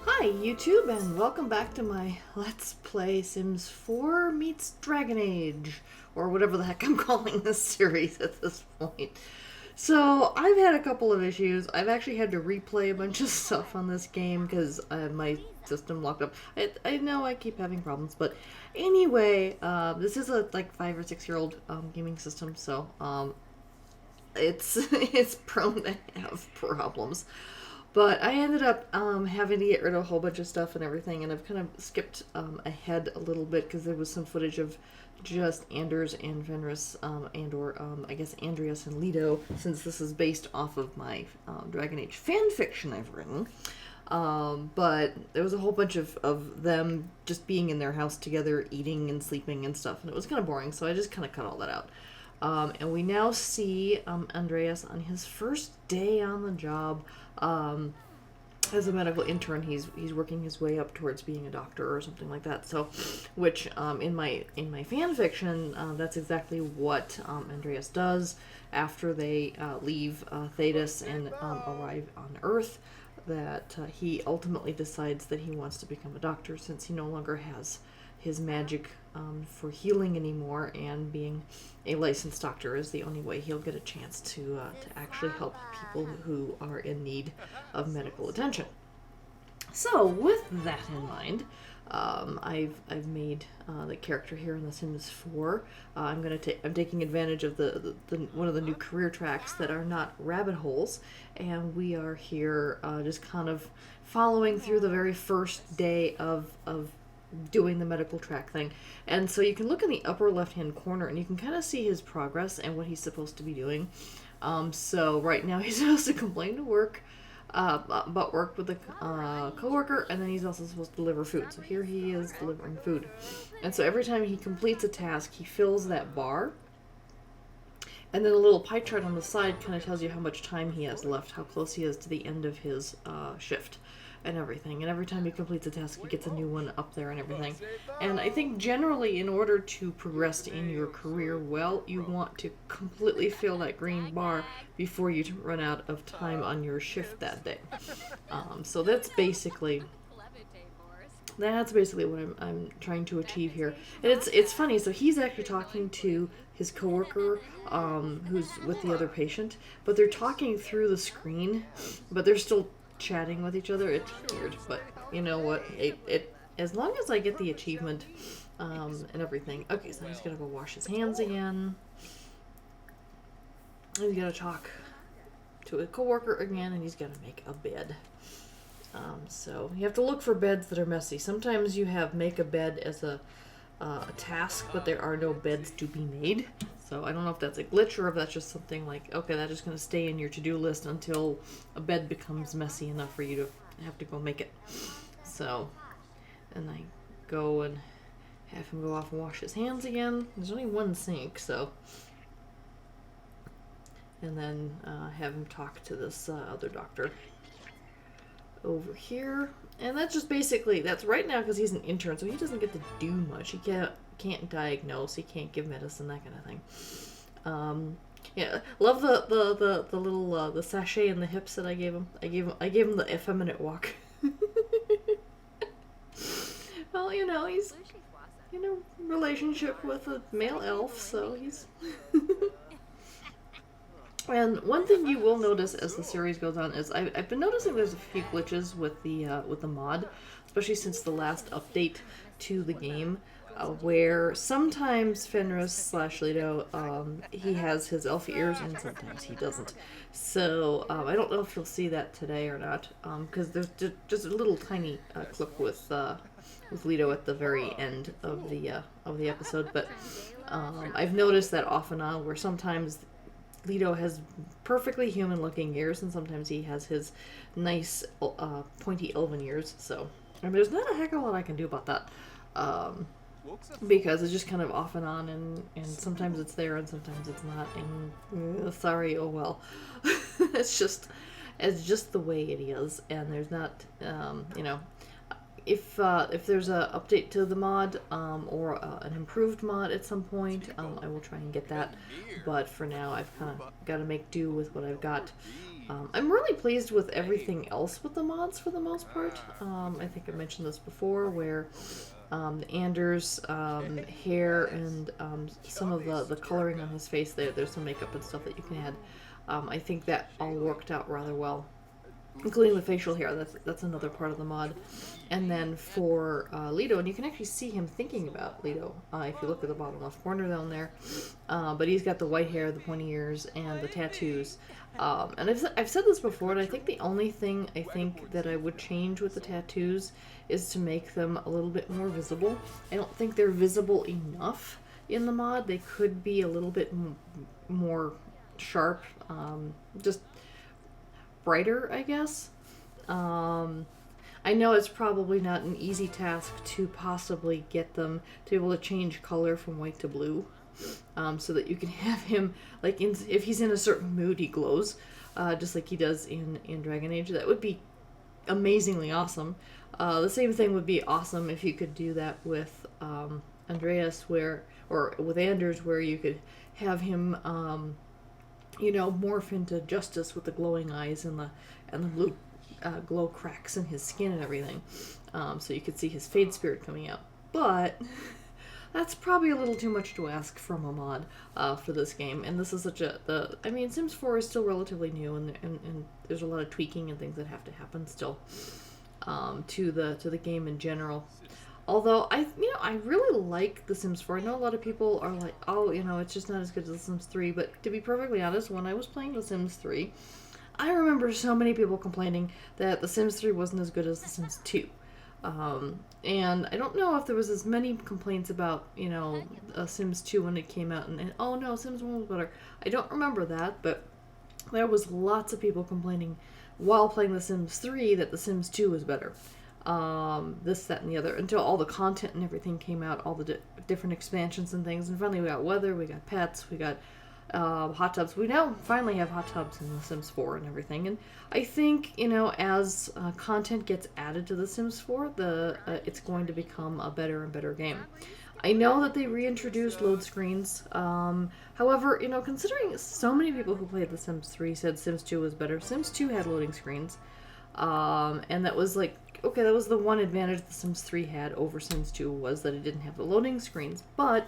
Hi YouTube, and welcome back to my Let's Play Sims 4 meets Dragon Age, or whatever the heck I'm calling this series at this point. So, I've had a couple of issues. I've actually had to replay a bunch of stuff on this game because my system locked up. I know I keep having problems, but anyway, this is a like 5 or 6 year old gaming system, so it's it's prone to have problems. But I ended up having to get rid of a whole bunch of stuff and everything, and I've kind of skipped ahead a little bit because there was some footage of just Anders and Fenris, I guess Andreas and Lido, since this is based off of my Dragon Age fan fiction I've written. But there was a whole bunch of them just being in their house together, eating and sleeping and stuff, and it was kind of boring, so I just kind of cut all that out. And we now see Andreas on his first day on the job. As a medical intern, he's working his way up towards being a doctor or something like that. So, which in my fan fiction, that's exactly what Andreas does after they leave Thedas and arrive on Earth. That he ultimately decides that he wants to become a doctor since he no longer has his magic for healing anymore, and being a licensed doctor is the only way he'll get a chance to actually help people who are in need of medical attention. So, with that in mind, I've made the character here in The Sims 4. I'm taking advantage of the one of the new career tracks that are not rabbit holes, and we are here just kind of following through the very first day of doing the medical track thing. And so you can look in the upper left hand corner and you can kind of see his progress and what he's supposed to be doing. So right now he's supposed to complain to work about work with a coworker, and then he's also supposed to deliver food. So here he is delivering food. And so every time he completes a task, he fills that bar. And then a little pie chart on the side kind of tells you how much time he has left, how close he is to the end of his shift and everything. And every time he completes a task, he gets a new one up there and everything. And I think generally, in order to progress in your career well, you want to completely fill that green bar before you run out of time on your shift that day. So that's basically what I'm trying to achieve here. And it's funny, so he's actually talking to his coworker who's with the other patient, but they're talking through the screen, but they're still chatting with each other. It's weird, but you know what? It as long as I get the achievement and everything. Okay, so I'm just gonna go wash his hands again. He's gonna talk to a coworker again, and he's gonna make a bed. So you have to look for beds that are messy. Sometimes you have make a bed as a task, but there are no beds to be made. So I don't know if that's a glitch or if that's just something like, okay, that's just going to stay in your to-do list until a bed becomes messy enough for you to have to go make it. So, and I go and have him go off and wash his hands again. There's only one sink, so. And then have him talk to this other doctor over here. And that's just basically, that's right now because he's an intern, so he doesn't get to do much. He can't diagnose, he can't give medicine, that kind of thing. Yeah, love the little the sachet in the hips that I gave him. I gave him the effeminate walk. Well, he's in a relationship with a male elf, so he's. And one thing you will notice as the series goes on is I've been noticing there's a few glitches with the mod, especially since the last update to the game, where sometimes Fenris / Lido, he has his elf ears and sometimes he doesn't. So I don't know if you'll see that today or not, because there's just a little tiny clip with Lido at the very end of the episode. But I've noticed that off and on, where sometimes Lido has perfectly human-looking ears, and sometimes he has his nice, pointy elven ears. So, I mean, there's not a heck of a lot I can do about that, because it's just kind of off and on, and sometimes it's there, and sometimes it's not. And sorry, oh well. it's just the way it is, and there's not, if there's a update to the mod, or an improved mod at some point, I will try and get that. But for now, I've kind of got to make do with what I've got. I'm really pleased with everything else with the mods for the most part. I think I mentioned this before, where the Anders hair and some of the coloring on his face, there's some makeup and stuff that you can add. I think that all worked out rather well, including the facial hair. That's another part of the mod. And then for Leto, and you can actually see him thinking about Leto if you look at the bottom left corner down there. But he's got the white hair, the pointy ears, and the tattoos. And I've said this before, and I think the only thing I think that I would change with the tattoos is to make them a little bit more visible. I don't think they're visible enough in the mod. They could be a little bit more sharp, just brighter, I guess. I know it's probably not an easy task to possibly get them to be able to change color from white to blue, so that you can have him, like, if he's in a certain mood, he glows, just like he does in Dragon Age. That would be amazingly awesome. The same thing would be awesome if you could do that with Andreas, or with Anders, where you could have him, morph into Justice with the glowing eyes and the blue glow cracks in his skin and everything, so you could see his Fade Spirit coming out. But that's probably a little too much to ask from a mod for this game, and this is Sims 4 is still relatively new, and there's a lot of tweaking and things that have to happen still to the game in general. Although I really like The Sims 4. I know a lot of people are like, oh, it's just not as good as The Sims 3. But to be perfectly honest, when I was playing The Sims 3, I remember so many people complaining that The Sims 3 wasn't as good as The Sims 2. And I don't know if there was as many complaints about, Sims 2 when it came out, and oh no, Sims 1 was better. I don't remember that, but there was lots of people complaining while playing The Sims 3 that The Sims 2 was better. This, that, and the other, until all the content and everything came out, all the different expansions and things, and finally we got weather, we got pets, we got hot tubs. We now finally have hot tubs in The Sims 4 and everything, and I think, as content gets added to The Sims 4, it's going to become a better and better game. I know that they reintroduced load screens. However, considering so many people who played The Sims 3 said Sims 2 was better, Sims 2 had loading screens, and that was like, okay, that was the one advantage The Sims 3 had over Sims 2, was that it didn't have the loading screens. But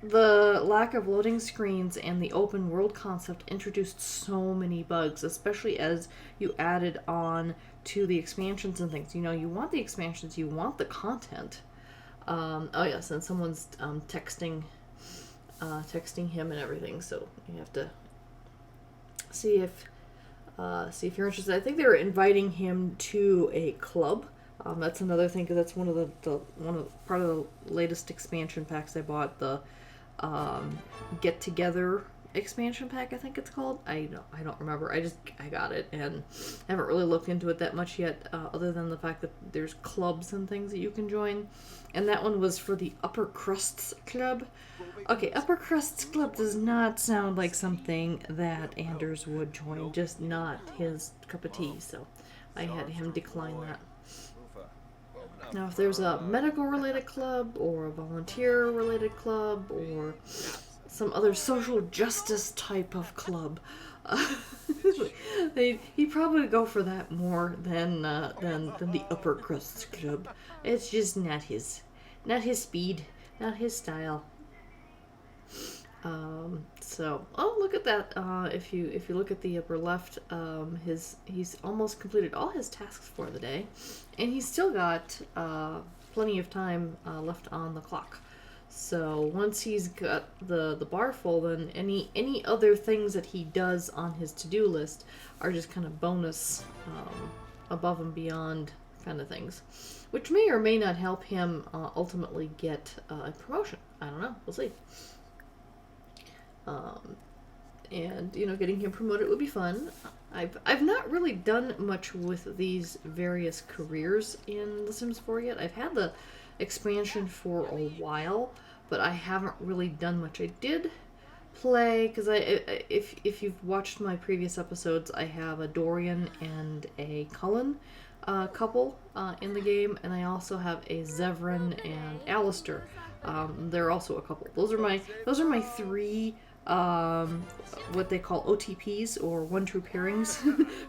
the lack of loading screens and the open world concept introduced so many bugs, especially as you added on to the expansions and things. You want the expansions, you want the content. Oh yes, and someone's texting him and everything, so you have to see if you're interested. I think they were inviting him to a club. That's another thing, because that's part of the latest expansion packs I bought. The Get Together expansion pack, I think it's called. I don't remember. I got it and haven't really looked into it that much yet, other than the fact that there's clubs and things that you can join. And that one was for the Upper Crusts Club. Okay, Upper Crusts Club does not sound like something that Anders would join. Just not his cup of tea, so I had him decline that. Now, if there's a medical-related club, or a volunteer-related club, or some other social justice type of club, he'd probably go for that more than the Upper Crusts Club. It's just not his speed, not his style. Look at that. If you look at the upper left, he's almost completed all his tasks for the day, and he's still got plenty of time left on the clock. So once he's got the bar full, then any other things that he does on his to-do list are just kind of bonus, above and beyond kind of things, which may or may not help him ultimately get a promotion. I don't know. We'll see. And getting him promoted would be fun. I've not really done much with these various careers in The Sims 4 yet. I've had the expansion for a while, but I haven't really done much. I did play, because if you've watched my previous episodes, I have a Dorian and a Cullen. couple in the game, and I also have a Zevran and Alistair. They're also a couple. Those are my three what they call OTPs, or one true pairings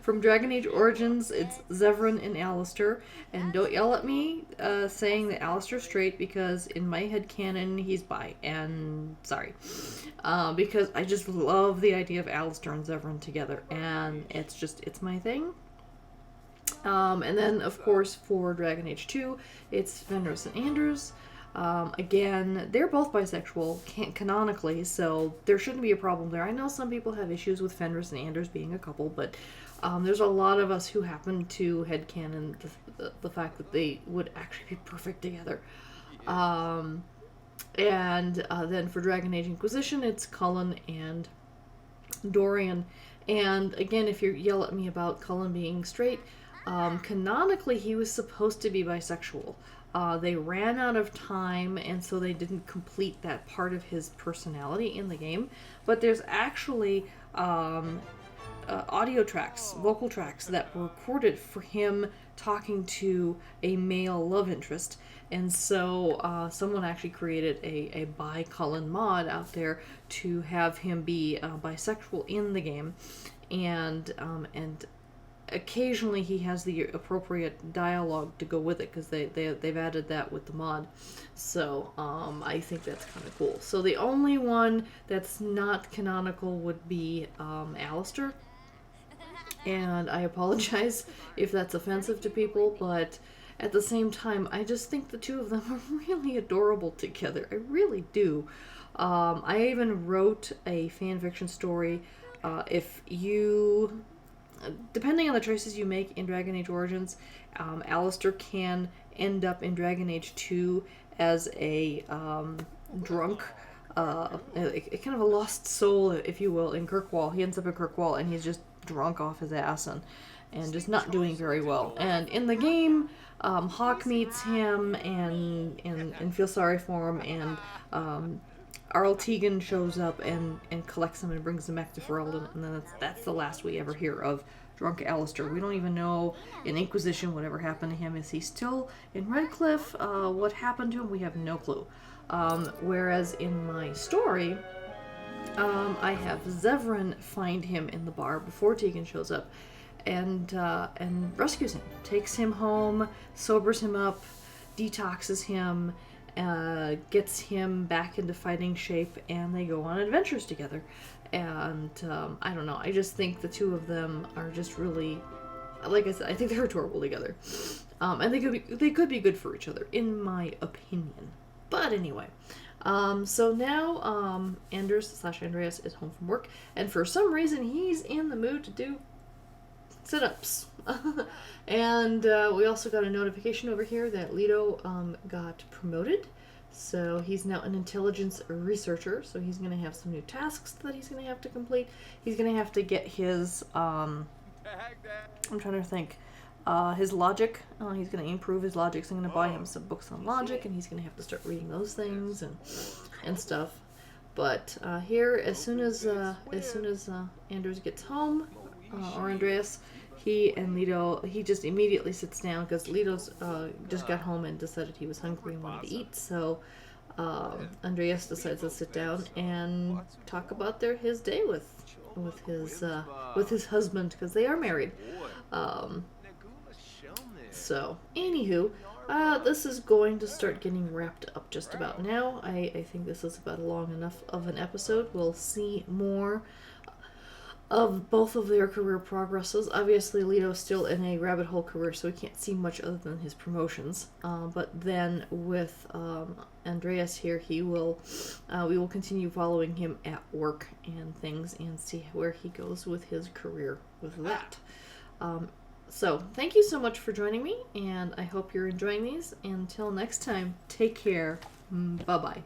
from Dragon Age Origins. It's Zevran and Alistair, and don't yell at me saying that Alistair's straight, because in my head canon he's bi, and sorry, because I just love the idea of Alistair and Zevran together, and it's my thing. And then of course for Dragon Age 2 it's Fenris and Anders. Again, they're both bisexual, canonically, so there shouldn't be a problem there. I know some people have issues with Fenris and Anders being a couple, but there's a lot of us who happen to headcanon the fact that they would actually be perfect together. And then for Dragon Age Inquisition, it's Cullen and Dorian. And again, if you yell at me about Cullen being straight, canonically he was supposed to be bisexual. They ran out of time, and so they didn't complete that part of his personality in the game. But there's actually audio tracks, vocal tracks that were recorded for him talking to a male love interest. And so someone actually created a bi Cullen mod out there to have him be bisexual in the game. And occasionally he has the appropriate dialogue to go with it, because they've added that with the mod. So I think that's kind of cool. So the only one that's not canonical would be Alistair, and I apologize if that's offensive to people, but at the same time I just think the two of them are really adorable together. I really do. I even wrote a fanfiction story. If you Depending on the choices you make in Dragon Age Origins, Alistair can end up in Dragon Age 2 as a drunk, kind of a lost soul, if you will, in Kirkwall. He ends up in Kirkwall, and he's just drunk off his ass and just not doing very well. And in the game, Hawk meets him and feels sorry for him, and Arl Tegan shows up and collects him and brings him back to Ferelden, and then that's the last we ever hear of drunk Alistair. We don't even know in Inquisition whatever happened to him. Is he still in Redcliffe? What happened to him? We have no clue. Whereas in my story, I have Zevran find him in the bar before Tegan shows up, and rescues him, takes him home, sobers him up, detoxes him, gets him back into fighting shape, and they go on adventures together. And I don't know, I just think the two of them are just really, like I said, I think they're adorable together. And they could be good for each other, in my opinion. But anyway, so now Anders/Andreas is home from work, and for some reason he's in the mood to do sit-ups. And we also got a notification over here that Leto got promoted, so he's now an intelligence researcher. So he's going to have some new tasks that he's going to have to complete. He's going to have to get his I'm trying to think, his logic. He's going to improve his logic, so I'm going to buy him some books on logic, and he's going to have to start reading those things and stuff. But here, as soon as Anders gets home, or Andreas, he and Leto, he just immediately sits down, because Leto's just got home and decided he was hungry and wanted to eat. So Andreas decides to sit down and talk about his day with his husband, because they are married. So anywho, this is going to start getting wrapped up just about now. I think this is about long enough of an episode. We'll see more of both of their career progresses. Obviously, Leto's still in a rabbit hole career, so we can't see much other than his promotions. But then with Andreas here, we will continue following him at work and things, and see where he goes with his career with that. So thank you so much for joining me, and I hope you're enjoying these. Until next time, take care. Bye-bye.